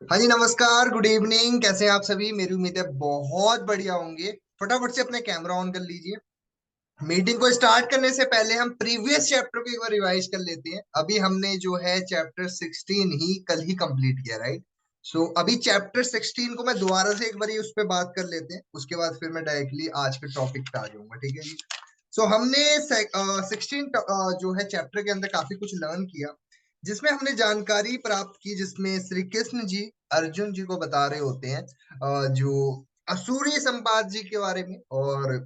हाँ जी, नमस्कार, good evening. कैसे हैं आप सभी? मेरी उम्मीद है बहुत बढ़िया होंगे। फटाफट से अपने कैमरा ऑन कर लीजिए। मीटिंग को स्टार्ट करने से पहले हम प्रीवियस चैप्टर को एक बार रिवाइज कर लेते हैं। अभी हमने जो है चैप्टर 16 ही कल ही कंप्लीट किया, राइट? सो अभी चैप्टर 16 को मैं दोबारा से एक बार उस पर बात कर लेते हैं, उसके बाद फिर मैं डायरेक्टली आज के टॉपिक पे आ जाऊंगा, ठीक है जी? सो हमने 16 जो है चैप्टर के अंदर काफी कुछ लर्न किया, जिसमें हमने जानकारी प्राप्त की, जिसमें श्री कृष्ण जी अर्जुन जी को बता रहे होते हैं जो असुरी संपात जी के बारे में और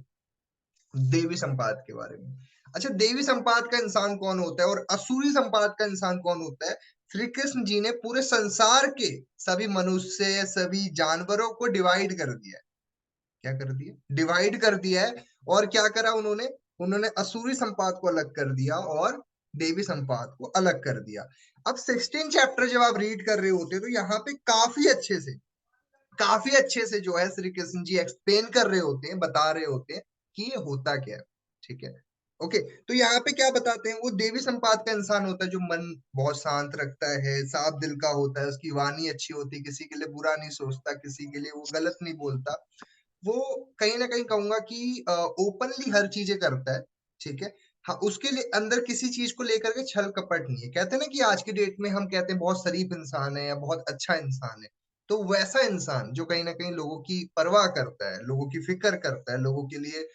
देवी संपात के बारे में। अच्छा, देवी संपात का इंसान कौन होता है और असुरी संपात का इंसान कौन होता है? श्री कृष्ण जी ने पूरे संसार के सभी मनुष्य, सभी जानवरों को डिवाइड कर दिया है। क्या कर दिया? डिवाइड कर दिया है। और क्या करा उन्होंने? उन्होंने असुरी संपात को अलग कर दिया और देवी संपात को अलग कर दिया। अब 16 चैप्टर जब आप रीड कर रहे होते हैं तो यहाँ पे काफी अच्छे से जो है श्री कृष्ण जी एक्सप्लेन कर रहे होते हैं, बता रहे होते हैं कि ये होता क्या है। ठीक है, ओके। तो यहाँ पे क्या बताते हैं? वो देवी संपात का इंसान होता है जो मन बहुत शांत रखता है, साफ दिल का होता है, उसकी वाणी अच्छी होती है, किसी के लिए बुरा नहीं सोचता, किसी के लिए वो गलत नहीं बोलता। वो कहीं ना कहीं कहूंगा कि ओपनली हर चीजें करता है। ठीक है। हाँ, उसके लिए अंदर किसी चीज को लेकर के छल कपट नहीं है। कहते हैं ना कि आज की डेट में हम कहते हैं बहुत शरीफ इंसान है या बहुत अच्छा इंसान है। तो वैसा इंसान जो कहीं ना कहीं लोगों की परवाह करता है, लोगों की फिक्र करता है, लोगों के लिए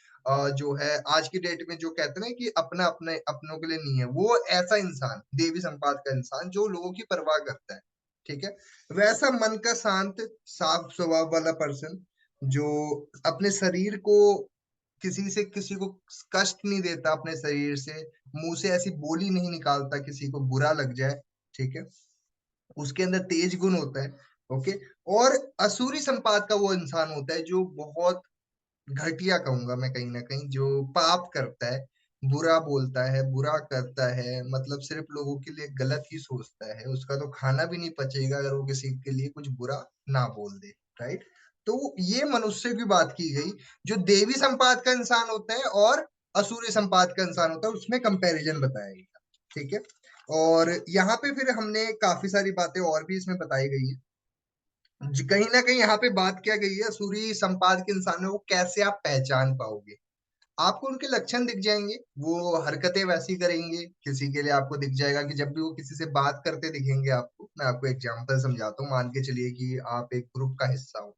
जो है आज की डेट में जो कहते हैं ना कि अपना अपने अपनों के लिए नहीं है, वो ऐसा इंसान देवी संपात का इंसान जो लोगों की परवाह करता है। ठीक है। वैसा मन का शांत, साफ स्वभाव वाला पर्सन जो अपने शरीर को किसी से किसी को कष्ट नहीं देता, अपने शरीर से मुंह से ऐसी बोली नहीं निकालता किसी को बुरा लग जाए। ठीक है। उसके अंदर तेज गुण होता है। ओके। और असुरी संपात का वो इंसान होता है जो बहुत घटिया कहूंगा मैं, कहीं ना कहीं जो पाप करता है, बुरा बोलता है, बुरा करता है, मतलब सिर्फ लोगों के लिए गलत ही सोचता है। उसका तो खाना भी नहीं पचेगा अगर वो किसी के लिए कुछ बुरा ना बोल दे, राइट? तो ये मनुष्य की बात की गई। जो देवी संपात का इंसान होता है और असुरी संपात का इंसान होता है, उसमें कंपैरिजन बताया गया। ठीक है। और यहाँ पे फिर हमने काफी सारी बातें और भी इसमें बताई गई है। कहीं ना कहीं यहाँ पे बात क्या गई है, सूरी संपाद के इंसानों को कैसे आप पहचान पाओगे? आपको उनके लक्षण दिख जाएंगे, वो हरकतें वैसी करेंगे। किसी के लिए आपको दिख जाएगा कि जब भी वो किसी से बात करते दिखेंगे आपको, मैं आपको एग्जांपल समझाता हूँ। मान के चलिए कि आप एक ग्रुप का हिस्सा हो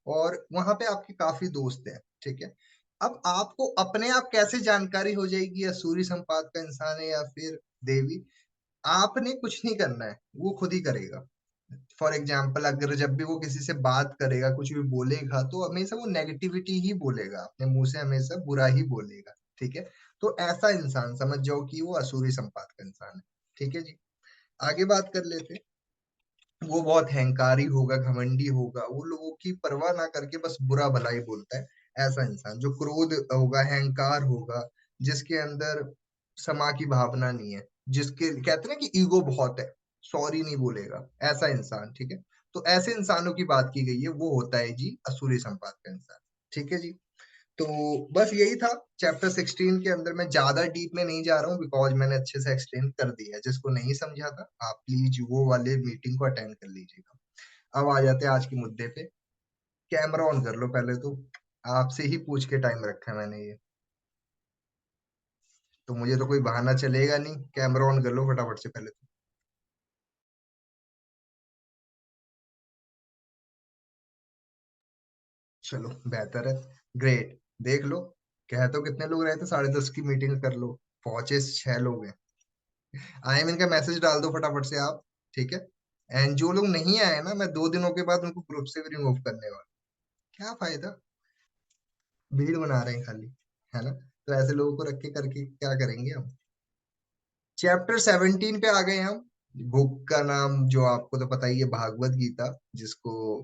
और वहां पे आपके काफी दोस्त हैं। ठीक है। अब आपको अपने आप कैसे जानकारी हो जाएगी या सूर्य संपात का इंसान है या फिर देवी? आपने कुछ नहीं करना है, वो खुद ही करेगा। फॉर एग्जाम्पल, अगर जब भी वो किसी से बात करेगा, कुछ भी बोलेगा, तो हमेशा वो नेगेटिविटी ही बोलेगा, अपने मुंह से हमेशा बुरा ही बोलेगा। ठीक है। तो ऐसा इंसान समझ जाओ कि वो असुरी संपात का इंसान है। ठीक है जी। आगे बात कर लेते हैं। वो बहुत अहंकारी होगा, घमंडी होगा, वो लोगों की परवाह ना करके बस बुरा भला ही बोलता है। ऐसा इंसान जो क्रोध होगा, अहंकार होगा, जिसके अंदर क्षमा की भावना नहीं है, जिसके कहते हैं ना कि ईगो बहुत है, सॉरी नहीं बोलेगा, ऐसा इंसान। ठीक है। तो ऐसे इंसानों की बात की गई है, वो होता है जी असुरी संपात का इंसान। ठीक है जी। तो बस यही था चैप्टर 16 के अंदर। मैं ज्यादा डीप में नहीं जा रहा हूँ बिकॉज मैंने अच्छे से एक्सप्लेन कर दिया है। जिसको नहीं समझा था, आप प्लीज वो वाले मीटिंग को अटेंड कर लीजिएगा। अब आ जाते हैं आज के मुद्दे पे। कैमरा ऑन कर लो पहले तो। आपसे ही पूछ के टाइम रखा है मैंने ये, तो मुझे तो कोई बहाना चलेगा नहीं। कैमरा ऑन कर लो फटाफट से पहले तो। चलो, बेहतर है। ग्रेट। देख लो, कह तो कितने लोग रहे थे, 10:30 की मीटिंग कर लो, पहुंचे 6 लोग हैं। आई एम इनका मैसेज डाल दो फटाफट से आप। ठीक है। एंड जो लोग नहीं आए ना, मैं 2 दिनों के बाद उनको ग्रुप से भी रिमूव करने वाला। क्या फायदा? भीड़ बना रहे हैं खाली, है ना? तो ऐसे लोगों को रख के करके क्या करेंगे हम? चैप्टर 17 पे आ गए हम। बुक का नाम जो आपको तो पता ही है, भागवत गीता, जिसको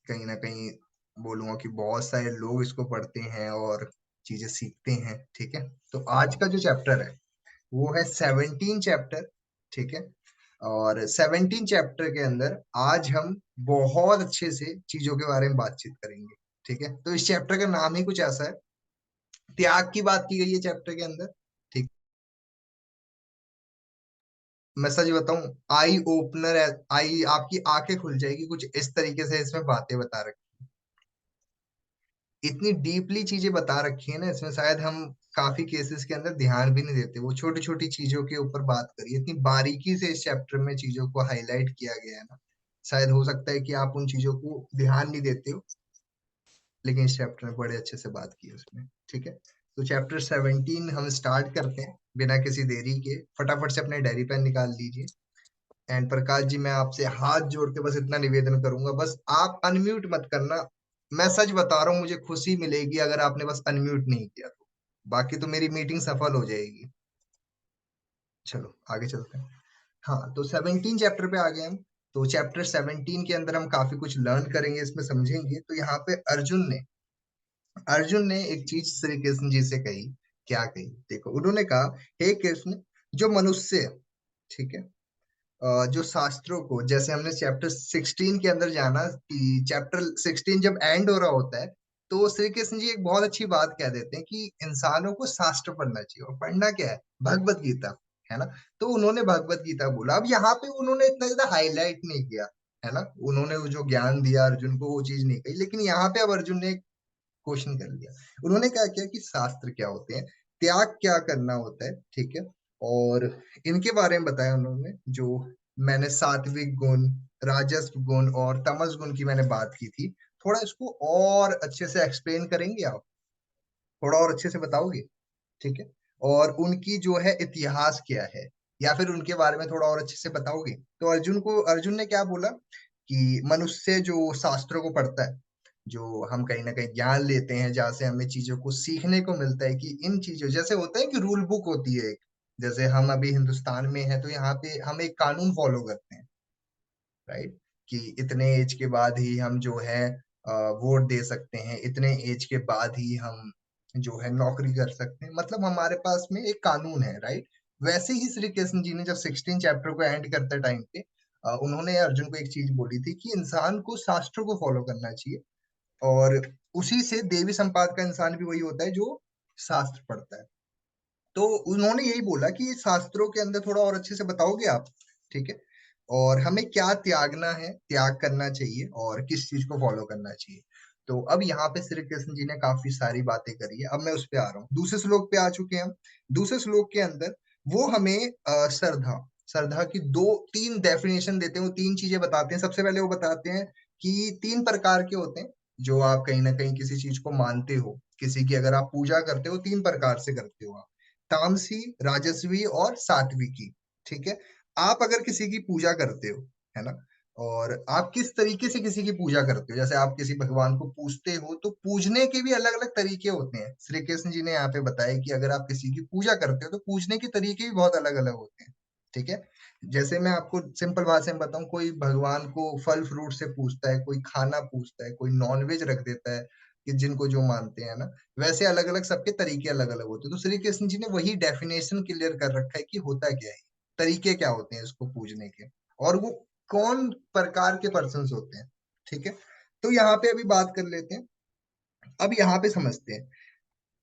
कहीं ना कहीं बोलूंगा कि बहुत सारे लोग इसको पढ़ते हैं और चीजें सीखते हैं। ठीक है। तो आज का जो चैप्टर है वो है 17 चैप्टर। ठीक है। और 17 चैप्टर के अंदर आज हम बहुत अच्छे से चीजों के बारे में बातचीत करेंगे। ठीक है। तो इस चैप्टर का नाम ही कुछ ऐसा है, त्याग की बात की गई है चैप्टर के अंदर। ठीक। मैं सच बताऊं, आई ओपनर है, आई आपकी आंखें खुल जाएगी, कुछ इस तरीके से इसमें बातें बता रखी, इतनी डीपली चीजें बता रखी है ना इसमें, शायद हम काफी केसेस के अंदर ध्यान भी नहीं देते, वो छोटी छोटी चीजों के ऊपर बात करी, इतनी बारीकी से इस चैप्टर में चीजों को हाईलाइट किया गया है ना, शायद हो सकता है कि आप उन चीजों को ध्यान नहीं देते हो, लेकिन इस चैप्टर में बड़े अच्छे से बात की है उसमें। ठीक है, तो चैप्टर 17 हम स्टार्ट करते हैं बिना किसी देरी के, फटाफट से अपने डायरी पेन निकाल लीजिए। एंड प्रकाश जी, मैं आपसे हाथ जोड़ के बस इतना निवेदन करूंगा, बस आप अनम्यूट मत करना, मैं सच बता रहा हूँ, मुझे खुशी मिलेगी अगर आपने बस अनम्यूट नहीं किया तो, बाकी तो मेरी मीटिंग सफल हो जाएगी। चलो आगे चलते हैं। हाँ, तो 17 चैप्टर पे आ गए हम। तो चैप्टर 17 के अंदर हम काफी कुछ लर्न करेंगे, इसमें समझेंगे। तो यहाँ पे अर्जुन ने एक चीज श्री कृष्ण जी से कही। क्या कही? देखो, उन्होंने कहा, हे कृष्ण, जो मनुष्य, ठीक है, जो शास्त्रों को, जैसे हमने चैप्टर 16 के अंदर जाना कि चैप्टर 16 जब एंड हो रहा होता है, तो श्री कृष्ण जी एक बहुत अच्छी बात कह देते हैं कि इंसानों को शास्त्र पढ़ना चाहिए, और पढ़ना क्या है? भगवत गीता, है ना। तो उन्होंने भगवत गीता बोला। अब यहाँ पे उन्होंने इतना ज्यादा हाईलाइट नहीं किया, है ना, उन्होंने वो जो ज्ञान दिया अर्जुन को वो चीज नहीं कही, लेकिन यहाँ पे अब अर्जुन ने क्वेश्चन कर लिया। उन्होंने क्या किया कि शास्त्र क्या होते हैं, त्याग क्या करना होता है, ठीक है, और इनके बारे में बताया उन्होंने। जो मैंने सात्विक गुण, राजस्व गुण और तमस गुण की मैंने बात की थी, थोड़ा इसको और अच्छे से एक्सप्लेन करेंगे आप? थोड़ा और अच्छे से बताओगे? ठीक है, और उनकी जो है इतिहास क्या है, या फिर उनके बारे में थोड़ा और अच्छे से बताओगे? तो अर्जुन ने क्या बोला कि मनुष्य जो शास्त्रों को पढ़ता है, जो हम कहीं ना कहीं ज्ञान लेते हैं, जहाँ से हमें चीजों को सीखने को मिलता है कि इन चीजों, जैसे होता है कि रूल बुक होती है एक, जैसे हम अभी हिंदुस्तान में हैं तो यहाँ पे हम एक कानून फॉलो करते हैं, राइट, कि इतने एज के बाद ही हम जो है वोट दे सकते हैं, इतने एज के बाद ही हम जो है नौकरी कर सकते हैं, मतलब हमारे पास में एक कानून है, राइट। वैसे ही श्री कृष्ण जी ने जब 16 चैप्टर को एंड करते टाइम पे उन्होंने अर्जुन को एक चीज बोली थी कि इंसान को शास्त्र को फॉलो करना चाहिए, और उसी से देवी संपाद का इंसान भी वही होता है जो शास्त्र पढ़ता है। तो उन्होंने यही बोला कि शास्त्रों के अंदर थोड़ा और अच्छे से बताओगे आप? ठीक है, और हमें क्या त्यागना है, त्याग करना चाहिए, और किस चीज को फॉलो करना चाहिए। तो अब यहाँ पे श्री कृष्ण जी ने काफी सारी बातें करी है, अब मैं उस पे आ रहा हूँ, दूसरे श्लोक पे आ चुके हैं हम। दूसरे श्लोक के अंदर वो हमें श्रद्धा, श्रद्धा की दो तीन डेफिनेशन देते हैं, वो तीन चीजें बताते हैं। सबसे पहले वो बताते हैं कि तीन प्रकार के होते हैं जो आप कहीं ना कहीं किसी चीज को मानते हो, किसी की अगर आप पूजा करते हो, तीन प्रकार से करते हो आप, तामसी, राजस्वी और सात्विकी। ठीक है, आप अगर किसी की पूजा करते हो, है ना, और आप किस तरीके से किसी की पूजा करते हो, जैसे आप किसी भगवान को पूजते हो, तो पूजने के भी अलग अलग तरीके होते हैं। श्री कृष्ण जी ने यहाँ पे बताया कि अगर आप किसी की पूजा करते हो तो पूजने के तरीके भी बहुत अलग अलग होते हैं। ठीक है, जैसे मैं आपको सिंपल भाषा में बताऊं, कोई भगवान को फल फ्रूट से पूजता है, कोई खाना पूजता है, कोई नॉनवेज रख देता है, कि जिनको जो मानते हैं ना, वैसे अलग अलग सबके तरीके अलग अलग होते हैं। तो श्री कृष्ण जी ने वही डेफिनेशन क्लियर कर रखा है कि होता क्या है, तरीके क्या होते हैं इसको पूजने के, और वो कौन प्रकार के पर्सन होते हैं। ठीक है, तो यहाँ पे अभी बात कर लेते हैं। अब यहाँ पे समझते हैं,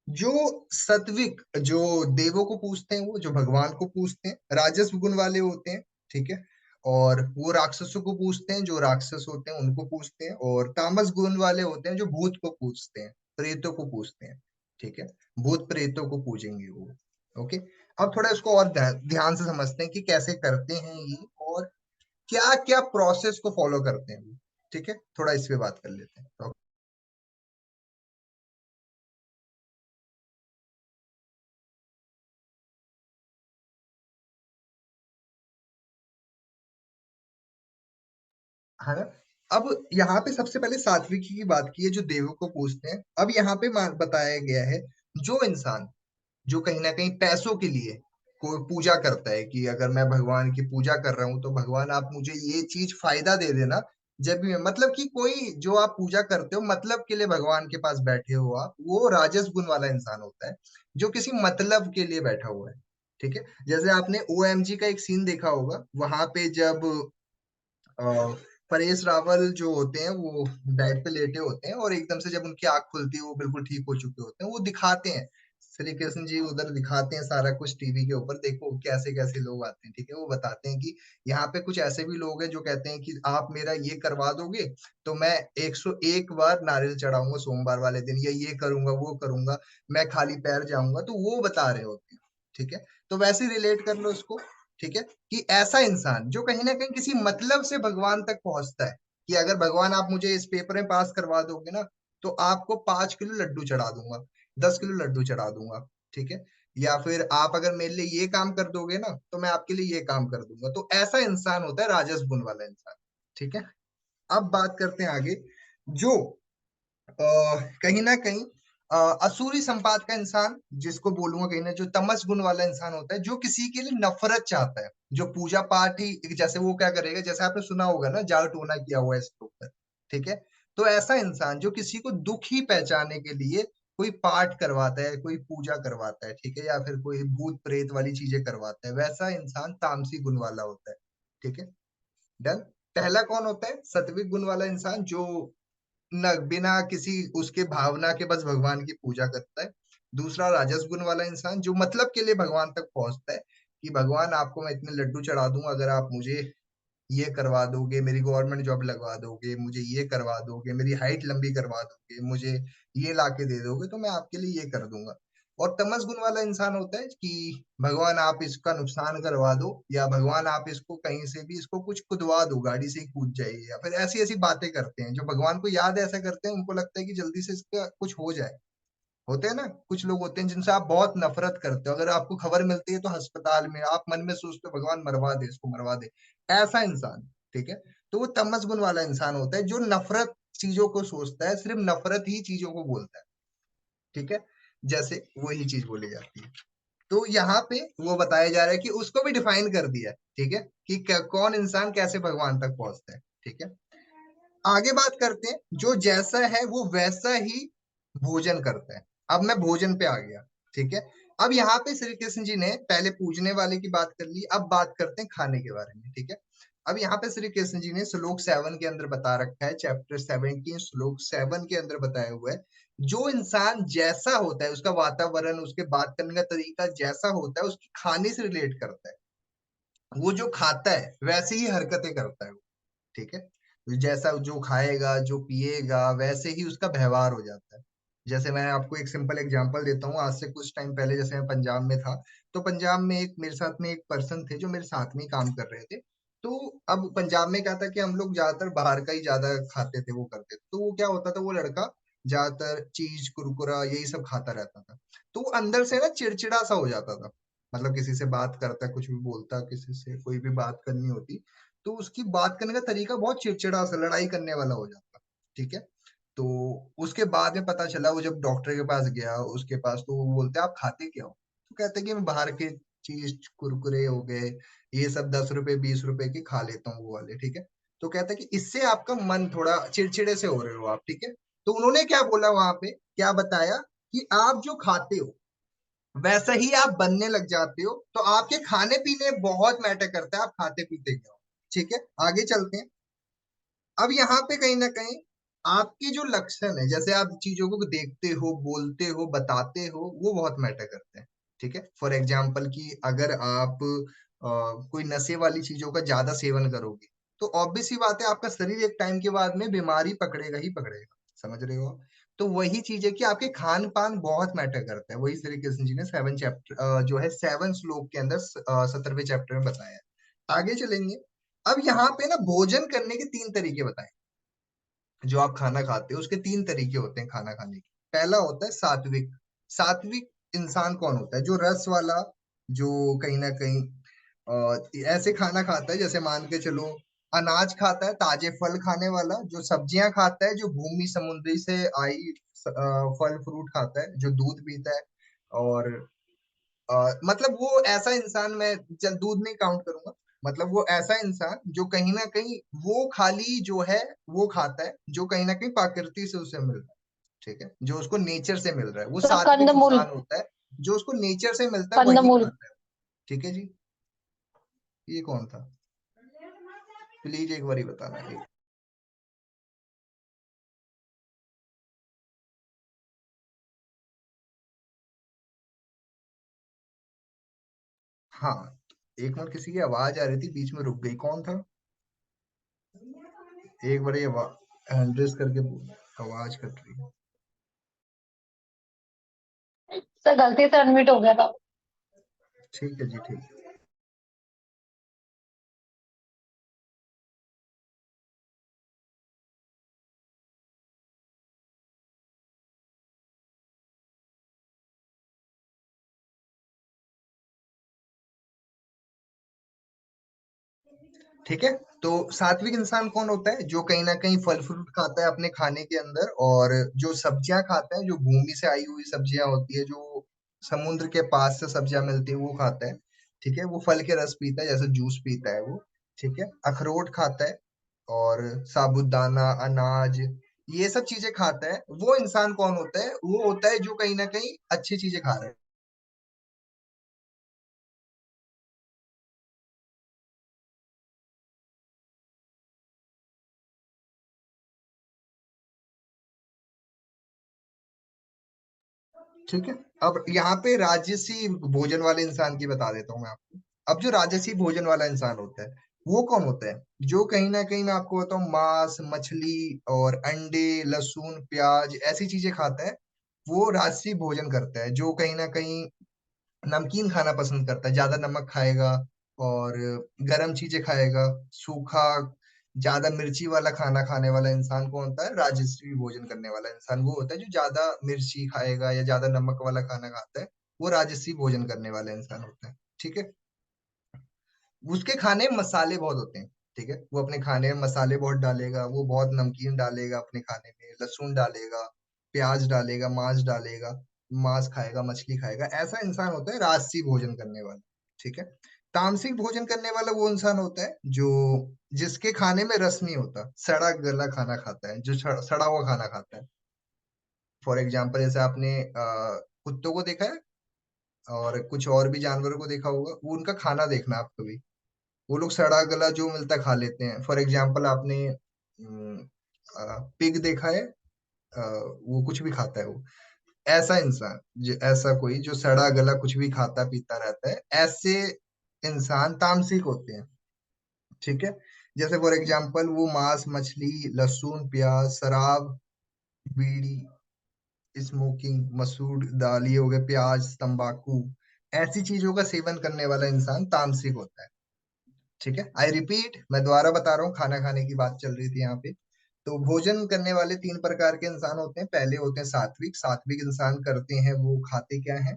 जो सत्विक, जो देवों को पूजते हैं, वो जो भगवान को पूजते हैं, राजस्व गुण वाले होते हैं। ठीक है, और वो राक्षसों को पूजते हैं, जो राक्षस होते हैं उनको पूजते हैं, और तामस गुण वाले होते हैं जो भूत को पूजते हैं, प्रेतों को पूजते हैं। ठीक है, भूत प्रेतों को पूजेंगे वो। ओके, अब थोड़ा इसको और ध्यान से समझते हैं कि कैसे करते हैं ये, और क्या क्या प्रोसेस को फॉलो करते हैं वो। ठीक है, थोड़ा इस पे बात कर लेते हैं। है ना। अब यहाँ पे सबसे पहले सात्विकी की बात की है, जो देवों को पूजते हैं। अब यहाँ पे बताया गया है, जो इंसान, जो कहीं ना कहीं पैसों के लिए कोई पूजा करता है, कि अगर मैं भगवान की पूजा कर रहा हूँ तो भगवान आप मुझे ये चीज फायदा दे देना, जब भी मतलब कि कोई जो आप पूजा करते हो मतलब के लिए भगवान के पास बैठे हो आप, वो राजस गुण वाला इंसान होता है, जो किसी मतलब के लिए बैठा हुआ है। ठीक है, जैसे आपने ओएमजी का एक सीन देखा होगा, वहां पे जब अ, परेश रावल जो होते हैं वो बेड पे लेटे होते हैं, और एकदम से जब उनकी आंख खुलती है वो बिल्कुल ठीक हो चुके होते हैं, वो दिखाते हैं श्री कृष्ण जी उधर दिखाते हैं सारा कुछ टीवी के ऊपर, देखो कैसे कैसे लोग आते हैं, ठीक है। वो बताते हैं कि यहाँ पे कुछ ऐसे भी लोग हैं जो कहते हैं कि आप मेरा ये करवा दोगे तो मैं 101 बार नारियल चढ़ाऊंगा सोमवार वाले दिन, या ये करूंगा वो करूंगा, मैं खाली पैर जाऊंगा। तो वो बता रहे होते हैं, ठीक है। तो वैसे रिलेट कर लो उसको, ठीक है, कि ऐसा इंसान जो कहीं ना कहीं किसी मतलब से भगवान तक पहुंचता है, कि अगर भगवान आप मुझे इस पेपर में पास करवा दोगे ना तो आपको 5 किलो लड्डू चढ़ा दूंगा, 10 किलो लड्डू चढ़ा दूंगा, ठीक है। या फिर आप अगर मेरे लिए ये काम कर दोगे ना तो मैं आपके लिए ये काम कर दूंगा। तो ऐसा इंसान होता है राजस गुण वाला इंसान, ठीक है। अब बात करते हैं आगे, जो कहीं ना कहीं असुरी संपाद का इंसान, जिसको बोलूंगा कहीं ना, जो तमस गुण वाला इंसान होता है, जो किसी के लिए नफरत चाहता है, जो पूजा पाठ ही, जैसे वो क्या करेगा, जैसे आपने सुना होगा ना जाड़ टोना किया हुआ है इसके ऊपर, ठीक है। तो ऐसा इंसान जो किसी को दुख ही पहचाने के लिए कोई पाठ करवाता है, कोई पूजा करवाता है, ठीक है, या फिर कोई भूत प्रेत वाली चीजें करवाता है, वैसा इंसान तामसी गुण वाला होता है, ठीक है। डन। पहला कौन होता है? सात्विक गुण वाला इंसान, जो न बिना किसी उसके भावना के बस भगवान की पूजा करता है। दूसरा राजस गुण वाला इंसान, जो मतलब के लिए भगवान तक पहुंचता है, कि भगवान आपको मैं इतने लड्डू चढ़ा दूंगा अगर आप मुझे ये करवा दोगे, मेरी गवर्नमेंट जॉब लगवा दोगे, मुझे ये करवा दोगे, मेरी हाइट लंबी करवा दोगे, मुझे ये लाके दे दोगे, तो मैं आपके लिए ये कर दूंगा। और तमस गुण वाला इंसान होता है कि भगवान आप इसका नुकसान करवा दो, या भगवान आप इसको कहीं से भी इसको कुछ कुदवा दो, गाड़ी से ही कूद जाए, या फिर ऐसी ऐसी बातें करते हैं जो भगवान को याद ऐसा करते हैं, उनको लगता है कि जल्दी से इसका कुछ हो जाए। होते हैं ना कुछ लोग होते हैं जिनसे आप बहुत नफरत करते हो, अगर आपको खबर मिलती है तो अस्पताल में आप मन में सोचते हो भगवान मरवा दे इसको, मरवा दे। ऐसा इंसान, ठीक है। तो वो तमस गुण वाला इंसान होता है, जो नफरत चीजों को सोचता है, सिर्फ नफरत ही चीजों को बोलता है, ठीक है। जैसे वही चीज बोली जाती है। तो यहाँ पे वो बताया जा रहा है कि उसको भी डिफाइन कर दिया है, ठीक है, कि कौन इंसान कैसे भगवान तक पहुंचता है, ठीक है। आगे बात करते हैं, जो जैसा है वो वैसा ही भोजन करता है। अब मैं भोजन पे आ गया, ठीक है। अब यहाँ पे श्री कृष्ण जी ने पहले पूजने वाले की बात कर ली, अब बात करते हैं खाने के बारे में, ठीक है। अब यहाँ पे श्री कृष्ण जी ने श्लोक 7 के अंदर बता रखा है, चैप्टर 17 श्लोक 7 के अंदर बताया हुआ है, जो इंसान जैसा होता है, उसका वातावरण, उसके बात करने का तरीका जैसा होता है, उसकी खाने से रिलेट करता है। वो जो खाता है वैसे ही हरकतें करता है, ठीक है। तो जैसा जो खाएगा जो पिएगा वैसे ही उसका व्यवहार हो जाता है। जैसे मैं आपको एक सिंपल एग्जांपल देता हूँ, आज से कुछ टाइम पहले जैसे मैं पंजाब में था, तो पंजाब में एक मेरे साथ में एक पर्सन थे जो मेरे साथ में ही काम कर रहे थे। तो अब पंजाब में क्या था कि हम लोग ज्यादातर बाहर का ही ज्यादा खाते थे, वो करते थे। तो वो क्या होता था, वो लड़का ज्यादातर चीज कुरकुरा यही सब खाता रहता था। तो वो अंदर से ना चिड़चिड़ा सा हो जाता था, मतलब किसी से बात करता, कुछ भी बोलता, किसी से कोई भी बात करनी होती तो उसकी बात करने का तरीका बहुत चिड़चिड़ा सा, लड़ाई करने वाला हो जाता, ठीक है। तो उसके बाद में पता चला, वो जब डॉक्टर के पास गया उसके पास, तो वो बोलते आप खाते क्या हो? तो कहते कि मैं बाहर के चीज कुरकुरे हो गए, ये सब 10 रुपए 20 रुपए के खा लेता हूँ वो वाले, ठीक है। तो कहता है कि इससे आपका मन थोड़ा चिड़चिड़े से हो रहे हो आप, ठीक है। तो उन्होंने क्या बोला वहां पे, क्या बताया कि आप जो खाते हो वैसा ही आप बनने लग जाते हो, तो आपके खाने पीने बहुत मैटर करता है, आप खाते पीते क्या हो, ठीक है। आगे चलते हैं। अब यहाँ पे कहीं ना कहीं आपके जो लक्षण है, जैसे आप चीजों को देखते हो, बोलते हो, बताते हो, वो बहुत मैटर करते हैं, ठीक है। फॉर एग्जाम्पल कि अगर आप कोई नशे वाली चीजों का ज्यादा सेवन करोगे तो ऑब्वियस सी बात है आपका शरीर एक टाइम के बाद में बीमारी पकड़ेगा ही पकड़ेगा, समझ रहे हो आप? तो वही चीज है कि आपके खान पान बहुत मैटर करता है, वही श्री कृष्ण जी ने 7 चैप्टर जो है 7 श्लोक के अंदर 17वें चैप्टर में बताया है। आगे चलेंगे। अब यहाँ पे ना भोजन करने के 3 तरीके बताए, जो आप खाना खाते हो उसके 3 तरीके होते हैं खाना खाने के। पहला होता है सात्विक। सात्विक इंसान कौन होता है? जो रस वाला, जो कहीं ना कहीं ऐसे खाना खाता है, जैसे मान के चलो अनाज खाता है, ताजे फल खाने वाला, जो सब्जियां खाता है, जो भूमि समुद्री से आई फल फ्रूट खाता है, जो दूध पीता है। और मतलब वो ऐसा इंसान, मैं चल दूध नहीं काउंट करूंगा, मतलब वो ऐसा इंसान जो कहीं ना कहीं वो खाली जो है वो खाता है जो कहीं ना कहीं प्रकृति से उसे मिल रहा है, ठीक है, जो उसको नेचर से मिल रहा है, वो मतलब सात्विक कंदमूल। इंसान होता है। जो उसको नेचर से मिलता है वही कंदमूल। खाता है, ठीक है जी। ये कौन था? प्लीज एक बार ही बताना। हाँ, एक मिनट, किसी की आवाज आ रही थी, बीच में रुक गई, कौन था? एक बार ये एड्रेस करके बोल, आवाज कट रही है। सर गलती से अनम्यूट हो गया था। ठीक है जी, ठीक। ठीक है। तो सात्विक इंसान कौन होता है? जो कहीं ना कहीं फल फ्रूट खाता है अपने खाने के अंदर, और जो सब्जियां खाता है, जो भूमि से आई हुई सब्जियां होती है, जो समुद्र के पास से सब्जियां मिलती है, वो खाता है। ठीक है। वो फल के रस पीता है, जैसे जूस पीता है वो। ठीक है। अखरोट खाता है, और साबूदाना, अनाज, ये सब चीजें खाता है। वो इंसान कौन होता है? वो होता है जो कहीं ना कहीं अच्छी चीजें खा रहा है। ठीक है। अब यहाँ पे राजसी भोजन वाले इंसान की बता देता हूँ मैं आपको। अब जो राजसी भोजन वाला इंसान होता है, वो कौन होता है? जो कहीं ना कहीं, मैं आपको बताऊं, मांस, मछली और अंडे, लहसुन, प्याज, ऐसी चीजें खाता है। वो राजसी भोजन करता है। जो कहीं ना कहीं नमकीन खाना पसंद करता है, ज्यादा नमक खाएगा, और गरम चीजें खाएगा, सूखा, ज्यादा मिर्ची वाला खाना खाने वाला इंसान कौन होता है? राजस्वी भोजन करने वाला इंसान वो होता है, जो ज्यादा मिर्ची खाएगा या ज्यादा नमक वाला खाना खाता है। वो राजस्वी भोजन करने वाला इंसान होता है। ठीक है। उसके खाने में मसाले बहुत होते हैं। ठीक है। वो अपने खाने में मसाले बहुत डालेगा, वो बहुत नमकीन डालेगा अपने खाने में, लहसुन डालेगा, प्याज डालेगा, मांस डालेगा, मांस खाएगा, मछली खाएगा। ऐसा इंसान होता है राजसी भोजन करने वाला। ठीक है। तामसिक भोजन करने वाला वो इंसान होता है जो, जिसके खाने में रस नहीं होता, सड़ा गला खाना खाता है, जो सड़ा हुआ खाना खाता है। फॉर एग्जाम्पल, जैसे आपने कुत्तों को देखा है, और कुछ और भी जानवरों को देखा होगा, वो उनका खाना देखना आप कभी। वो लोग सड़ा गला जो मिलता है खा लेते हैं। फॉर एग्जाम्पल, आपने पिग देखा है? वो कुछ भी खाता है वो। ऐसा इंसान, ऐसा कोई जो सड़ा गला कुछ भी खाता पीता रहता है, ऐसे इंसान तामसिक होते हैं। ठीक है। जैसे फॉर एग्जाम्पल, वो मांस, मछली, लहसुन, प्याज, शराब, बीड़ी, स्मोकिंग, मसूर दाल, ये हो गए, प्याज, तंबाकू, ऐसी चीजों का सेवन करने वाला इंसान तामसिक होता है। ठीक है। आई रिपीट, मैं दोबारा बता रहा हूँ, खाना खाने की बात चल रही थी यहाँ पे। तो भोजन करने वाले तीन प्रकार के इंसान होते हैं। पहले होते हैं सात्विक। सात्विक इंसान करते हैं, वो खाते क्या है?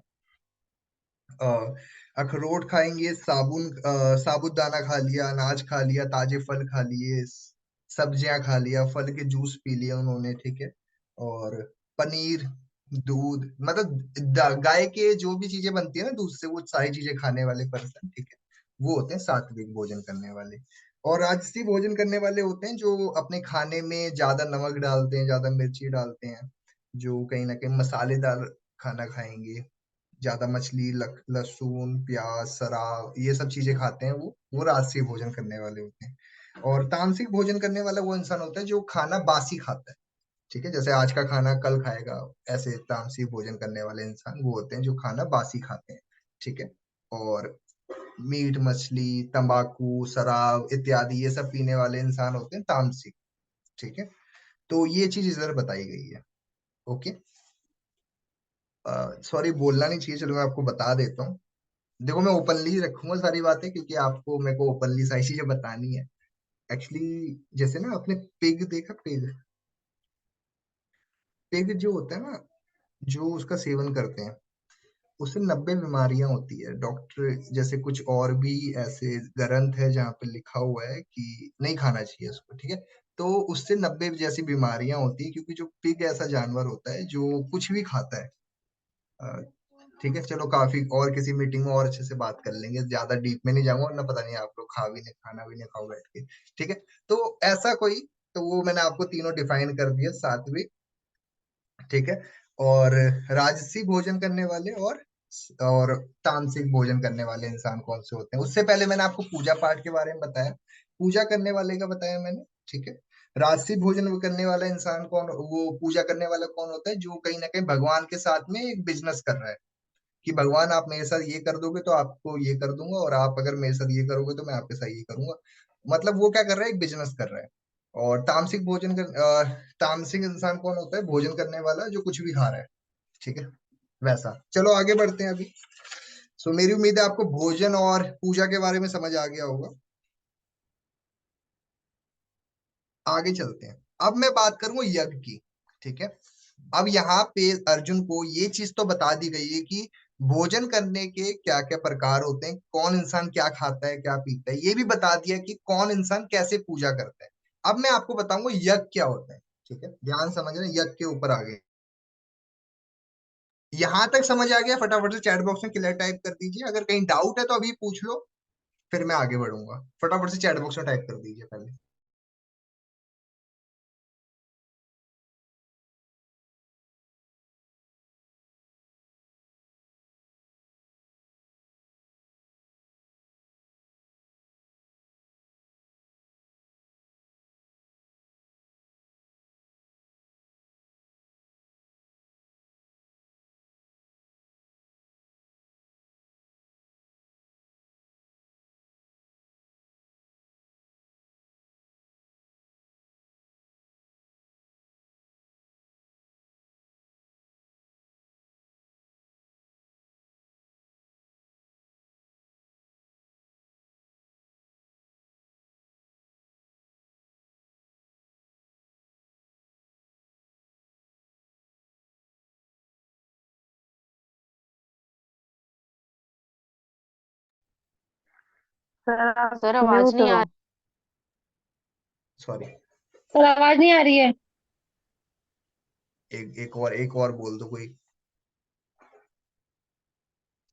अ, अखरोट खाएंगे, साबूदाना खा लिया, अनाज खा लिया, ताजे फल खा लिए, सब्जियां खा लिया, फल के जूस पी लिया उन्होंने। ठीक है। और पनीर, दूध, मतलब गाय के जो भी चीजें बनती है ना दूध से, वो सारी चीजें खाने वाले पर्सन। ठीक है। वो होते हैं सात्विक भोजन करने वाले। और राजसी भोजन करने वाले होते हैं जो अपने खाने में ज्यादा नमक डालते हैं, ज्यादा मिर्ची डालते हैं, जो कहीं ना कहीं मसालेदार खाना खाएंगे, ज्यादा मछली, लहसुन, प्याज, शराब, ये सब चीजें खाते हैं। वो राजसी भोजन करने वाले होते हैं। और तामसिक भोजन करने वाला वो इंसान होता है जो खाना बासी खाता है। ठीक है। जैसे आज का खाना कल खाएगा, ऐसे तामसिक भोजन करने वाले इंसान वो होते हैं जो खाना बासी खाते हैं। ठीक है। और मीट, मछली, तंबाकू, शराब इत्यादि, ये सब पीने वाले इंसान होते हैं तामसिक। ठीक है। तो ये चीज इधर बताई गई है। ओके। सॉरी, बोलना नहीं चाहिए, चलो मैं आपको बता देता हूँ। देखो, मैं ओपनली रखूंगा सारी बातें, क्योंकि आपको मेरे को ओपनली सारी चीजें बतानी है। एक्चुअली, जैसे ना, आपने पिग देखा? पिग, पिग जो होता है ना, जो उसका सेवन करते हैं, उससे 90 बीमारियां होती है। डॉक्टर, जैसे कुछ और भी ऐसे ग्रंथ है जहाँ पे लिखा हुआ है कि नहीं खाना चाहिए उसको। ठीक है। तो उससे 90 जैसी बीमारियां होती है, क्योंकि जो पिग ऐसा जानवर होता है जो कुछ भी खाता है। अ, ठीक है। चलो, काफी, और किसी मीटिंग में और अच्छे से बात कर लेंगे, ज्यादा डीप में नहीं जाऊंगा, वरना पता नहीं आप लोग खाना भी नहीं खाओ बैठ के। ठीक है। तो ऐसा कोई, तो वो मैंने आपको तीनों डिफाइन कर दिया, सात्विक, ठीक है, और राजसी भोजन करने वाले, और तामसिक भोजन करने वाले इंसान कौन से होते हैं। उससे पहले मैंने आपको पूजा पाठ के बारे में बताया, पूजा करने वाले का बताया मैंने। ठीक है। राजसी भोजन करने वाला इंसान कौन, वो पूजा करने वाला कौन होता है? जो कहीं ना कहीं भगवान के साथ में एक बिजनेस कर रहा है। कि भगवान आप मेरे साथ ये कर दोगे तो आपको ये कर दूंगा, और आप अगर मेरे साथ ये करोगे तो मैं आपके साथ ये करूंगा। मतलब वो क्या कर रहा है, एक बिजनेस कर रहा है। और तामसिक इंसान कौन होता है, भोजन करने वाला जो कुछ भी खा रहा है, ठीक है, वैसा। चलो आगे बढ़ते हैं अभी। सो मेरी उम्मीद है आपको भोजन और पूजा के बारे में समझ आ गया होगा। आगे चलते हैं। अब मैं बात करूंगा यज्ञ की, ठीक है। अब यहाँ पे अर्जुन को ये चीज तो बता दी गई है कि भोजन करने के क्या क्या प्रकार होते हैं, कौन इंसान क्या खाता है क्या पीता है, ये भी बता दिया कि कौन इंसान कैसे पूजा करता है। अब मैं आपको बताऊंगा यज्ञ क्या होता है, ठीक है, ध्यान समझना, यज्ञ के ऊपर आ गए। यहां तक समझ आ गया? फटाफट से चैट बॉक्स में क्लियर टाइप कर दीजिए, अगर कहीं डाउट है तो अभी पूछ लो, फिर मैं आगे बढ़ूंगा। फटाफट से चैट बॉक्स में टाइप कर दीजिए पहले। सर आप सर आवाज म्यूट नहीं हो। आ सॉरी। सर आवाज नहीं आ रही है। एक और बोल दो कोई।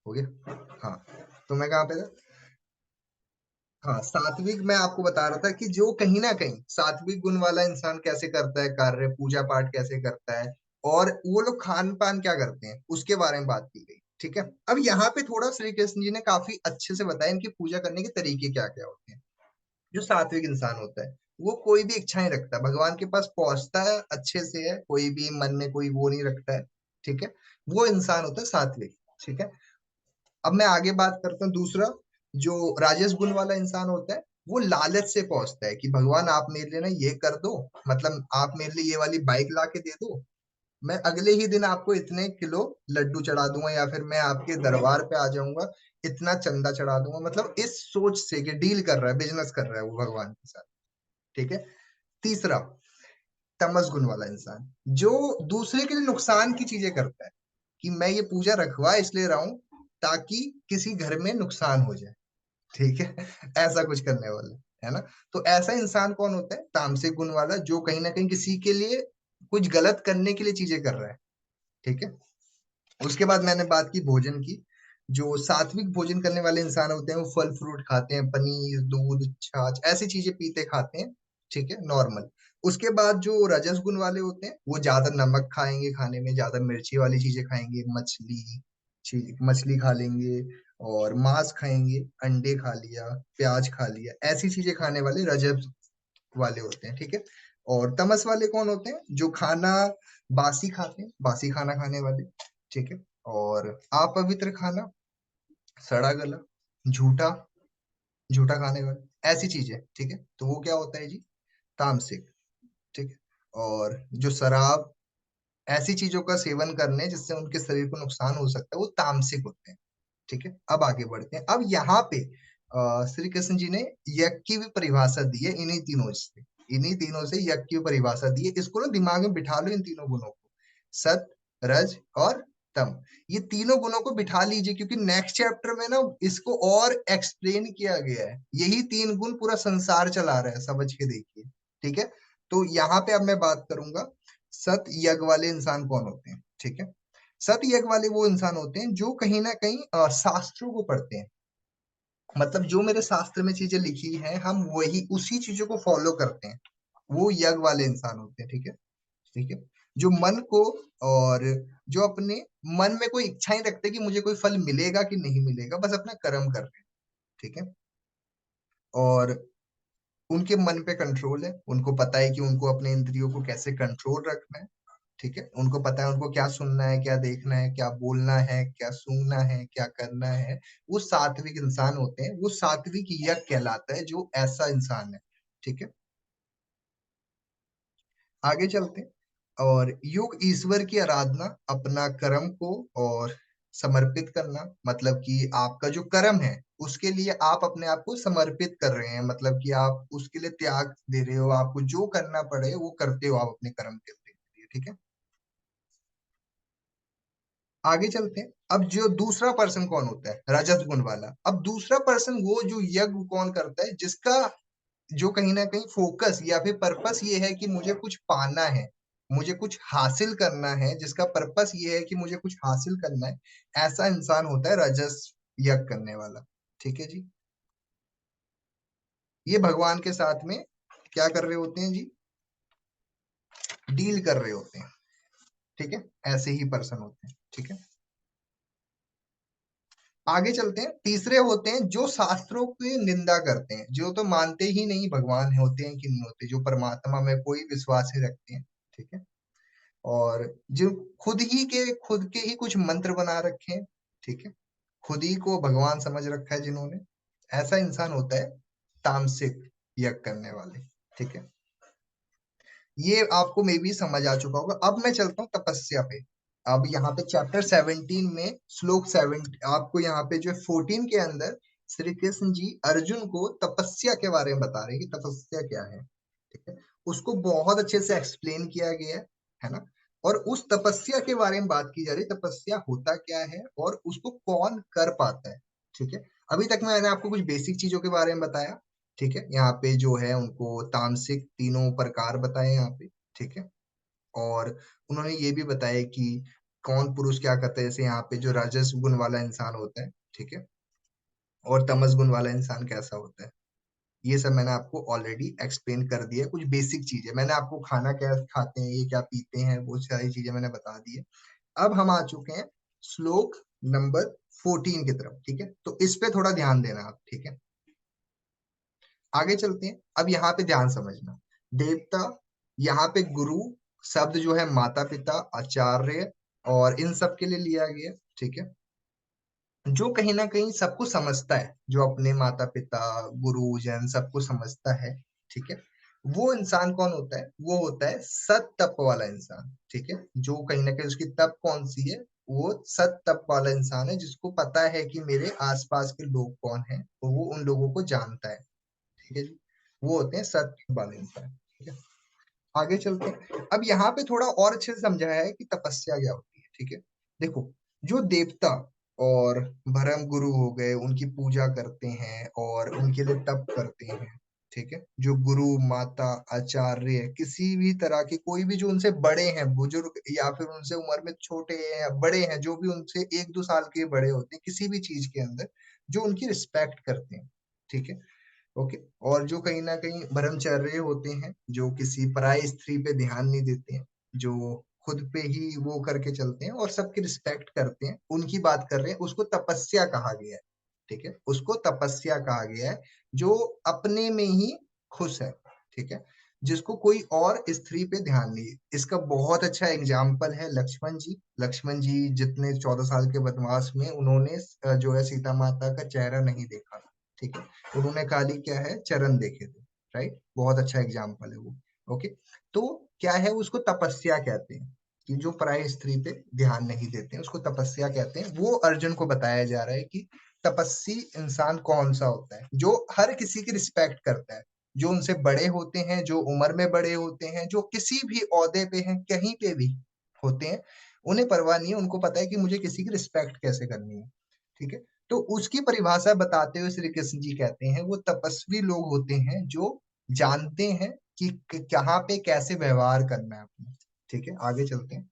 हो गया? हाँ। तो मैं कहाँ पे था? हाँ, सात्विक मैं आपको बता रहा था कि जो कहीं ना कहीं सात्विक गुण वाला इंसान कैसे करता है कार्य, पूजा पाठ कैसे करता है, और वो लोग खान पान क्या करते हैं, उसके बारे में बात की गई, ठीक है। अब यहाँ पे थोड़ा श्री कृष्ण जी ने काफी अच्छे से बताया इनकी पूजा करने के तरीके क्या क्या होते हैं। जो सात्विक इंसान होता है वो कोई भी इच्छा नहीं रखता, भगवान के पास पहुंचता है अच्छे से है, कोई भी मन में कोई वो नहीं रखता है, ठीक है। वो इंसान होता है सात्विक, ठीक है। अब मैं आगे बात करता हूँ दूसरा, जो राजस गुण वाला इंसान होता है, वो लालच से पहुंचता है कि भगवान आप मेरे लिए ना ये कर दो, मतलब आप मेरे लिए ये वाली बाइक ला के दे दो, मैं अगले ही दिन आपको इतने किलो लड्डू चढ़ा दूंगा, या फिर मैं आपके दरबार पे आ जाऊंगा, इतना चंदा चढ़ा दूंगा। मतलब इस सोच से कि डील कर रहा है, बिजनेस कर रहा है वो भगवान के साथ, ठीक है। तीसरा, तमस गुण वाला इंसान, जो दूसरे के लिए नुकसान की चीजें करता है, कि मैं ये पूजा रखवा इसलिए रहा हूं ताकि किसी घर में नुकसान हो जाए, ठीक है। ऐसा कुछ करने वाला है ना। तो ऐसा इंसान कौन होता है, तामसिक गुण वाला, जो कहीं ना कहीं किसी के लिए कुछ गलत करने के लिए चीजें कर रहा है, ठीक है। उसके बाद मैंने बात की भोजन की। जो सात्विक भोजन करने वाले इंसान होते हैं वो फल फ्रूट खाते हैं, पनीर दूध छाछ ऐसी चीजें पीते खाते हैं, ठीक है, नॉर्मल। उसके बाद जो रजस गुण वाले होते हैं वो ज्यादा नमक खाएंगे, खाने में ज्यादा मिर्ची वाली चीजें खाएंगे, मछली खा लेंगे, और मांस खाएंगे, अंडे खा लिया, प्याज खा लिया, ऐसी चीजें खाने वाले रजस वाले होते हैं, ठीक है। और तमस वाले कौन होते हैं, जो खाना बासी खाते हैं, बासी खाना खाने वाले, ठीक है। और अपवित्र खाना, सड़ा गला, झूठा झूठा खाने वाले, ऐसी चीजें, ठीक है। तो वो क्या होता है जी, तामसिक, ठीक है। और जो शराब ऐसी चीजों का सेवन करने जिससे उनके शरीर को नुकसान हो सकता है, वो तामसिक होते हैं, ठीक है। अब आगे बढ़ते हैं। अब यहाँ पे श्री कृष्ण जी ने यज्ञ की भी परिभाषा दी है, इन्हीं तीनों से यज्ञ की परिभाषा दी है। इसको ना दिमाग में बिठा लो, इन तीनों गुणों को, सत, रज और तम, ये तीनों गुणों को बिठा लीजिए, क्योंकि नेक्स्ट चैप्टर में ना इसको और एक्सप्लेन किया गया है। यही तीन गुण पूरा संसार चला रहा है, समझ के देखिए, ठीक है। तो यहाँ पे अब मैं बात करूंगा सत यज्ञ वाले इंसान कौन होते हैं, ठीक है। सत यज्ञ वाले वो इंसान होते हैं जो कहीं ना कहीं शास्त्रों को पढ़ते हैं, मतलब जो मेरे शास्त्र में चीजें लिखी हैं हम वही उसी चीजों को फॉलो करते हैं, वो यज्ञ वाले इंसान होते हैं, ठीक है। ठीक है। जो मन को, और जो अपने मन में कोई इच्छा ही रखते कि मुझे कोई फल मिलेगा कि नहीं मिलेगा, बस अपना कर्म कर रहे हैं, ठीक है। और उनके मन पे कंट्रोल है, उनको पता है कि उनको अपने इंद्रियों को कैसे कंट्रोल रखना है, ठीक है, उनको पता है उनको क्या सुनना है, क्या देखना है, क्या बोलना है, क्या सूंघना है, क्या करना है। वो सात्विक इंसान होते हैं, वो सात्विक यज्ञ कहलाता है, जो ऐसा इंसान है। ठीक है, आगे चलते हैं। और योग ईश्वर की आराधना, अपना कर्म को और समर्पित करना, मतलब कि आपका जो कर्म है उसके लिए आप अपने आप को समर्पित कर रहे हैं, मतलब कि आप उसके लिए त्याग दे रहे हो, आपको जो करना पड़े वो करते हो आप अपने कर्म के लिए। ठीक है, आगे चलते हैं। अब जो दूसरा पर्सन कौन होता है, रजत गुण वाला। अब दूसरा पर्सन वो जो यज्ञ कौन करता है, जिसका जो कहीं ना कहीं फोकस या फिर पर्पस ये है कि मुझे कुछ पाना है, मुझे कुछ हासिल करना है, जिसका पर्पस ये है कि मुझे कुछ हासिल करना है, ऐसा इंसान होता है रजस यज्ञ करने वाला। ठीक है जी, ये भगवान के साथ में क्या कर रहे होते हैं जी, डील कर रहे होते हैं। ठीक है, ऐसे ही पर्सन होते हैं। ठीक है, आगे चलते हैं। तीसरे होते हैं जो शास्त्रों की निंदा करते हैं, जो तो मानते ही नहीं भगवान होते हैं कि नहीं होते, जो परमात्मा में कोई विश्वास ही रखते हैं। ठीक है, और जो खुद के ही कुछ मंत्र बना रखे हैं। ठीक है, खुद ही को भगवान समझ रखा है जिन्होंने, ऐसा इंसान होता है तामसिक यज्ञ करने वाले। ठीक है, ये आपको मे भी समझ आ चुका होगा। अब मैं चलता हूँ तपस्या पे। अब यहाँ पे चैप्टर 17 में श्लोक 7, आपको यहाँ पे जो 14 के अंदर श्री कृष्ण जी अर्जुन को तपस्या के बारे में बता रहे हैं कि तपस्या क्या है। ठीक है, उसको बहुत अच्छे से एक्सप्लेन किया गया है ना। और उस तपस्या के बारे में बात की जा रही है, तपस्या होता क्या है और उसको कौन कर पाता है। ठीक है, अभी तक मैंने आपको कुछ बेसिक चीजों के बारे में बताया। ठीक है, यहाँ पे जो है उनको तामसिक तीनों प्रकार बताए यहाँ पे। ठीक है, और उन्होंने ये भी बताया कि कौन पुरुष क्या करता है, जैसे यहाँ पे जो राजस गुण वाला इंसान होता है। ठीक है, और तमस गुण वाला इंसान कैसा होता है, ये सब मैंने आपको ऑलरेडी एक्सप्लेन कर दिया है। कुछ बेसिक चीजें मैंने आपको, खाना क्या खाते हैं, ये क्या पीते हैं, वो सारी चीजें मैंने बता दी है। अब हम आ चुके हैं श्लोक नंबर 14 की तरफ। ठीक है, तो इस पे थोड़ा ध्यान देना आप। ठीक है, आगे चलते हैं। अब यहाँ पे ध्यान समझना, देवता, यहाँ पे गुरु शब्द जो है माता पिता आचार्य और इन सब के लिए लिया गया। ठीक है, जो कहीं ना कहीं सबको समझता है, जो अपने माता पिता गुरुजन सबको समझता है। ठीक है, वो इंसान कौन होता है, वो होता है सत तप वाला इंसान। ठीक है, जो कहीं ना कहीं उसकी तप कौन सी है, वो सत तप वाला इंसान है, जिसको पता है कि मेरे आसपास के लोग कौन हैं, तो वो उन लोगों को जानता है। ठीक है जी, वो होते हैं सत्य वाले इंसान। ठीक है, आगे चलते हैं। अब यहाँ पे थोड़ा और अच्छे से समझाया है कि तपस्या क्या होती है। ठीक है, देखो, जो देवता और भरम गुरु हो गए, उनकी पूजा करते हैं और उनके लिए तप करते हैं। ठीक है, जो गुरु माता आचार्य किसी भी तरह के, कोई भी जो उनसे बड़े हैं, बुजुर्ग या फिर उनसे उम्र में छोटे हैं बड़े हैं, जो भी उनसे 1-2 साल के बड़े होते हैं किसी भी चीज के अंदर, जो उनकी रिस्पेक्ट करते हैं। ठीक है, ओके, और जो कहीं ना कहीं ब्रह्मचर्य होते हैं, जो किसी पराई स्त्री पे ध्यान नहीं देते हैं, जो खुद पे ही वो करके चलते हैं और सबकी रिस्पेक्ट करते हैं, उनकी बात कर रहे हैं, उसको तपस्या कहा गया है। ठीक है, उसको तपस्या कहा गया है, जो अपने में ही खुश है। ठीक है, जिसको कोई और स्त्री पे ध्यान नहीं है। इसका बहुत अच्छा एग्जाम्पल है लक्ष्मण जी। लक्ष्मण जी जितने 14 साल के वनवास में उन्होंने जो है सीता माता का चेहरा नहीं देखा। ठीक है, उन्होंने खाली क्या है चरण देखे थे। राइट, बहुत अच्छा एग्जाम्पल है वो। ओके, तो क्या है, उसको तपस्या कहते हैं, कि जो पराई स्त्री पे ध्यान नहीं देते हैं उसको तपस्या कहते हैं। वो अर्जुन को बताया जा रहा है कि तपस्वी इंसान कौन सा होता है, जो हर किसी की रिस्पेक्ट करता है, जो उनसे बड़े होते हैं, जो उम्र में बड़े होते हैं, जो किसी भी ओहदे पे हैं, कहीं पे भी होते हैं, उन्हें परवाह नहीं है, उनको पता है कि मुझे किसी की रिस्पेक्ट कैसे करनी है। ठीक है, तो उसकी परिभाषा बताते हुए श्री कृष्ण जी कहते हैं वो तपस्वी लोग होते हैं जो जानते हैं कि कहाँ पे कैसे व्यवहार करना है अपना। ठीक है, आगे चलते हैं।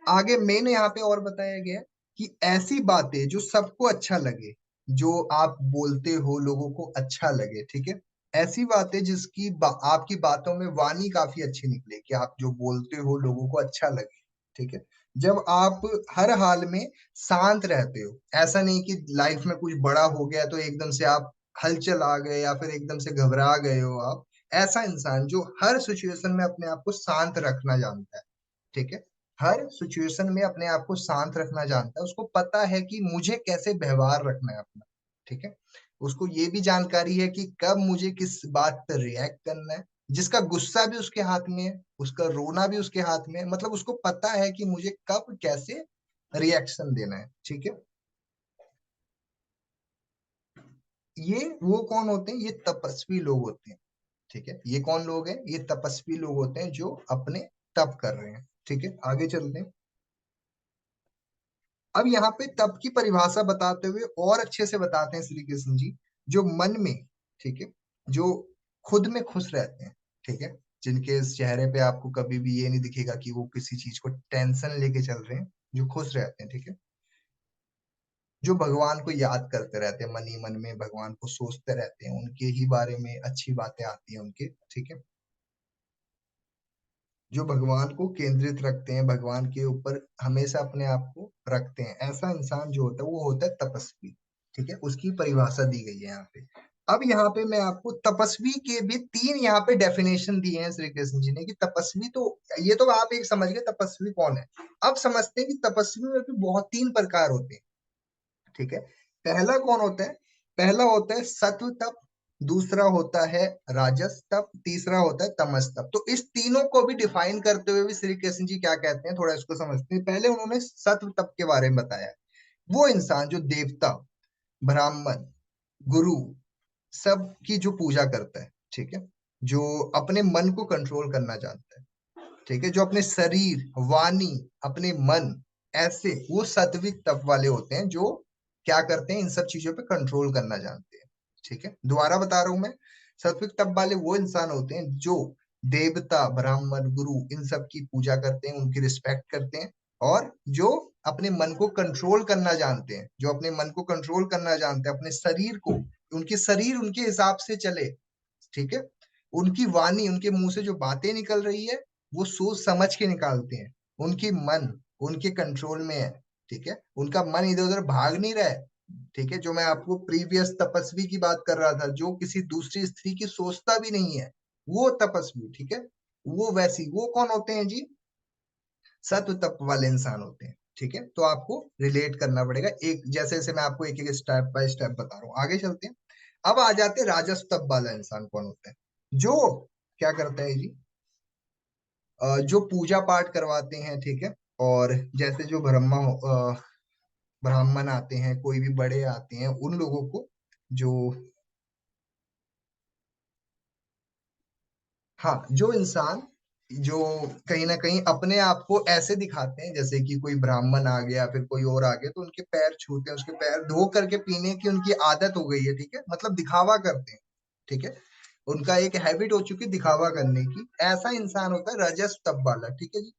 आगे मैंने यहाँ पे और बताया गया है कि ऐसी बातें जो सबको अच्छा लगे, जो आप बोलते हो लोगों को अच्छा लगे। ठीक है, ऐसी बातें जिसकी आपकी बातों में वाणी काफी अच्छी निकले, कि आप जो बोलते हो लोगों को अच्छा लगे। ठीक है, जब आप हर हाल में शांत रहते हो, ऐसा नहीं कि लाइफ में कुछ बड़ा हो गया तो एकदम से आप हलचल आ गए या फिर एकदम से घबरा गए हो आप। ऐसा इंसान जो हर सिचुएशन में अपने आप को शांत रखना जानता है, ठीक है। हर सिचुएशन में अपने आप को शांत रखना जानता है, उसको पता है कि मुझे कैसे व्यवहार रखना है अपना। ठीक है। उसको ये भी जानकारी है कि कब मुझे किस बात पर रिएक्ट करना है। जिसका गुस्सा भी उसके हाथ में है, उसका रोना भी उसके हाथ में है, मतलब उसको पता है कि मुझे कब कैसे रिएक्शन देना है। ठीक है। ये वो कौन होते हैं? ये तपस्वी लोग होते हैं। ठीक है। ये कौन लोग हैं? ये तपस्वी लोग होते हैं जो अपने तप कर रहे हैं। ठीक है, आगे चलते हैं। अब यहाँ पे तप की परिभाषा बताते हुए और अच्छे से बताते हैं श्री कृष्ण जी। जो मन में, ठीक है, जो खुद में खुश रहते हैं, ठीक है, जिनके चेहरे पे आपको कभी भी ये नहीं दिखेगा कि वो किसी चीज को टेंशन लेके चल रहे हैं, जो खुश रहते हैं, ठीक है, जो भगवान को याद करते रहते हैं, मन ही मन में भगवान को सोचते रहते हैं, उनके ही बारे में अच्छी बातें आती हैं उनके, ठीक है, जो भगवान को केंद्रित रखते हैं, भगवान के ऊपर हमेशा अपने आप को रखते हैं, ऐसा इंसान जो होता है वो होता है तपस्वी। ठीक है, उसकी परिभाषा दी गई है यहाँ पे। अब यहाँ पे मैं आपको तपस्वी के भी तीन यहाँ पे डेफिनेशन दिए हैं श्री कृष्ण जी ने कि तपस्वी तो, ये तो आप एक समझ गए तपस्वी कौन है। अब समझते हैं कि तपस्वी में भी बहुत तीन प्रकार होते हैं। ठीक है। पहला कौन होता है? पहला होता है सत्व तप, दूसरा होता है राजस तप, तीसरा होता है तमस तप। तो इस तीनों को भी डिफाइन करते हुए भी श्री कृष्ण जी क्या कहते हैं, थोड़ा इसको समझते हैं। पहले उन्होंने सत्व तप के बारे में बताया। वो इंसान जो देवता, ब्राह्मण, गुरु सब की जो पूजा करता है, ठीक है, जो अपने मन को कंट्रोल करना जानता है, ठीक है, जो अपने शरीर, वाणी, अपने मन, ऐसे वो सात्विक तप वाले होते हैं जो क्या करते हैं, इन सब चीजों पे कंट्रोल करना जानते हैं। ठीक है, दोबारा बता रहा हूं मैं। सात्विक तप वाले वो इंसान होते हैं जो देवता, ब्राह्मण, गुरु इन सब की पूजा करते हैं, उनकी रिस्पेक्ट करते हैं, और जो अपने मन को कंट्रोल करना जानते हैं, जो अपने मन को कंट्रोल करना जानते हैं, अपने शरीर को, उनके शरीर उनके हिसाब से चले, ठीक है, उनकी वाणी, उनके मुंह से जो बातें निकल रही है वो सोच समझ के निकालते हैं, उनकी मन उनके कंट्रोल में है, ठीक है, उनका मन इधर उधर भाग नहीं रहा है। ठीक है, जो मैं आपको प्रीवियस तपस्वी की बात कर रहा था, जो किसी दूसरी स्त्री की सोचता भी नहीं है, वो तपस्वी, ठीक है, वो वैसी, वो कौन होते हैं जी? सत्व तप वाले इंसान होते हैं। ठीक है, तो आपको रिलेट करना पड़ेगा, एक जैसे जैसे मैं आपको एक एक स्टेप बाय स्टेप बता रहा हूँ। आगे चलते हैं। अब आ जाते हैं राजस तप वाला इंसान कौन होता है। जो क्या करता है जी, जो पूजा पाठ करवाते हैं, ठीक है, और जैसे जो ब्राह्मण आते हैं, कोई भी बड़े आते हैं, उन लोगों को जो, हाँ, जो इंसान जो कहीं ना कहीं अपने आप को ऐसे दिखाते हैं, जैसे कि कोई ब्राह्मण आ गया, फिर कोई और आ गया, तो उनके पैर छूते हैं, उसके पैर धो करके पीने की उनकी आदत हो गई है, ठीक है, मतलब दिखावा करते हैं, ठीक है, उनका एक हैबिट हो चुकी है दिखावा करने की। ऐसा इंसान होता है रजस तप वाला। ठीक है जी,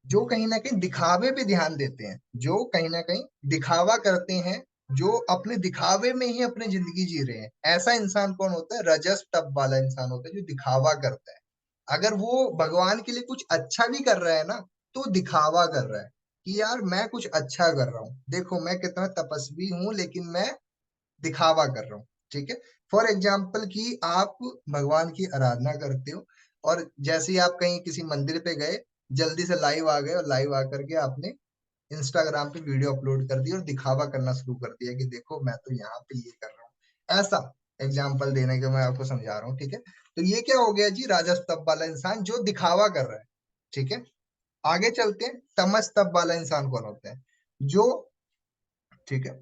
जो कहीं ना कहीं दिखावे पे ध्यान देते हैं, जो कहीं ना कहीं दिखावा करते हैं, जो अपने दिखावे में ही अपनी जिंदगी जी रहे हैं, ऐसा इंसान कौन होता है? रजस तप वाला इंसान होता है जो दिखावा करता है। अगर वो भगवान के लिए कुछ अच्छा भी कर रहा है ना, तो दिखावा कर रहा है कि यार मैं कुछ अच्छा कर रहा हूँ, देखो मैं कितना तपस्वी हूँ, लेकिन मैं दिखावा कर रहा हूँ। ठीक है, फॉर एग्जाम्पल कि आप भगवान की आराधना करते हो, और जैसे ही आप कहीं किसी मंदिर पे गए, जल्दी से लाइव आ गए, और लाइव आकर के आपने इंस्टाग्राम पे वीडियो अपलोड कर दी और दिखावा करना शुरू कर दिया कि देखो मैं तो यहाँ पे ये कर रहा हूँ। ऐसा एग्जाम्पल देने के मैं आपको समझा रहा हूँ। ठीक है, तो ये क्या हो गया जी? राजस वाला इंसान जो दिखावा कर रहा है। ठीक है, आगे चलते हैं। तमस तप वाला इंसान कौन होता है? जो, ठीक है,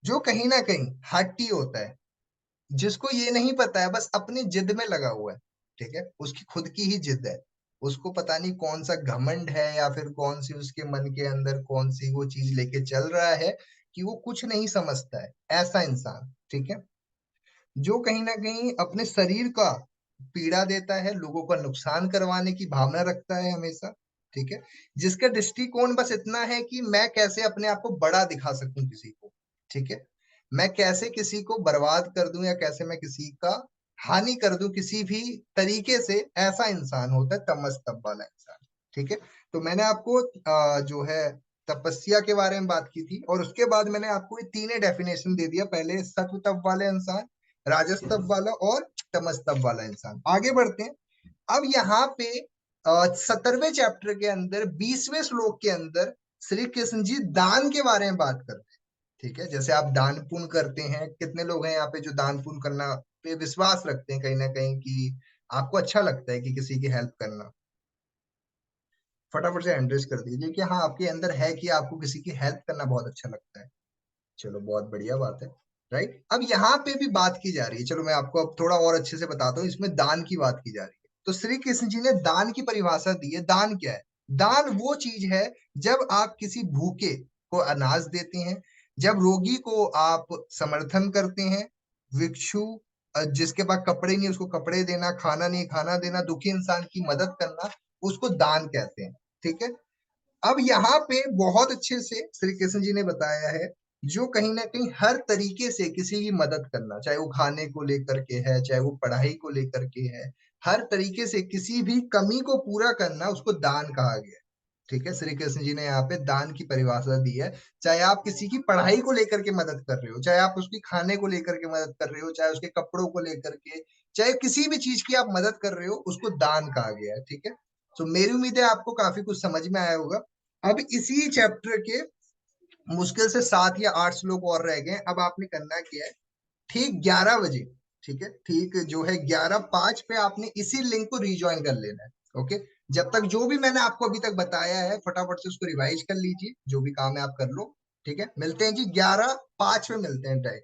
जो कहीं ना कहीं हट्टी होता है, जिसको ये नहीं पता है, बस अपनी जिद में लगा हुआ है। ठीक है, उसकी खुद की ही जिद है, उसको पता नहीं कौन सा घमंड है, या फिर कौन सी उसके मन के अंदर कौन सी वो चीज लेके चल रहा है कि वो कुछ नहीं समझता है, ऐसा इंसान। ठीक है, जो कहीं ना कहीं अपने शरीर का पीड़ा देता है, लोगों का नुकसान करवाने की भावना रखता है हमेशा। ठीक है, जिसका दृष्टिकोण बस इतना है कि मैं कैसे अपने आप को बड़ा दिखा सकूं किसी को। ठीक है, मैं कैसे किसी को बर्बाद कर दूं, या कैसे मैं किसी का हानि कर दूं किसी भी तरीके से, ऐसा इंसान होता है तमस तप वाला इंसान। ठीक है, तो मैंने आपको जो है तपस्या के बारे में बात की थी, और उसके बाद मैंने आपको ये तीनों डेफिनेशन दे दिया। पहले सत्व तप वाले इंसान, राजस्तव वाला और तमस्तव वाला इंसान। आगे बढ़ते हैं। अब यहाँ पे 17वें चैप्टर के अंदर 20वें श्लोक के अंदर श्री कृष्ण जी दान के बारे में बात करते हैं। ठीक है, जैसे आप दान पुण्य करते हैं, कितने लोग हैं यहाँ पे जो दान पुण्य करना पे विश्वास रखते हैं कहीं ना कहीं, कि आपको अच्छा लगता है कि किसी की हेल्प करना। फटाफट से एंड्रेस कर दीजिए कि हाँ, आपके अंदर है कि आपको किसी की हेल्प करना बहुत अच्छा लगता है। चलो, बहुत बढ़िया बात है। राइट, अब यहाँ पे भी बात की जा रही है, चलो मैं आपको अब थोड़ा और अच्छे से बताता हूँ, इसमें दान की बात की जा रही है। तो श्री कृष्ण जी ने दान की परिभाषा दी है। दान क्या है? दान वो चीज है जब आप किसी भूखे को अनाज देते हैं, जब रोगी को आप समर्थन करते हैं, भिक्षु जिसके पास कपड़े नहीं उसको कपड़े देना, खाना नहीं खाना देना, दुखी इंसान की मदद करना, उसको दान कहते हैं। ठीक है। अब यहाँ पे बहुत अच्छे से श्री कृष्ण जी ने बताया है, जो कहीं ना कहीं हर तरीके से किसी की मदद करना, चाहे वो खाने को लेकर के है, चाहे वो पढ़ाई को लेकर के है, हर तरीके से किसी भी कमी को पूरा करना, उसको दान कहा गया है। ठीक है, श्री कृष्ण जी ने यहाँ पे दान की परिभाषा दी है। चाहे आप किसी की पढ़ाई को लेकर के मदद कर रहे हो, चाहे आप उसकी खाने को लेकर के मदद कर रहे हो, चाहे उसके कपड़ों को लेकर के, चाहे किसी भी चीज की आप मदद कर रहे हो, उसको दान कहा गया है। ठीक है। तो मेरी उम्मीद है आपको काफी कुछ समझ में आया होगा। अब इसी चैप्टर के मुश्किल से 7 या 8 श्लोक और रह गए। अब आपने करना क्या है, ठीक 11 बजे, ठीक है, ठीक जो है 11:05 पे आपने इसी लिंक को रिज्वाइन कर लेना है। ओके। जब तक जो भी मैंने आपको अभी तक बताया है, फटाफट से उसको रिवाइज कर लीजिए, जो भी काम है आप कर लो। ठीक है, मिलते हैं जी 11:05 पे मिलते हैं डायरेक्ट।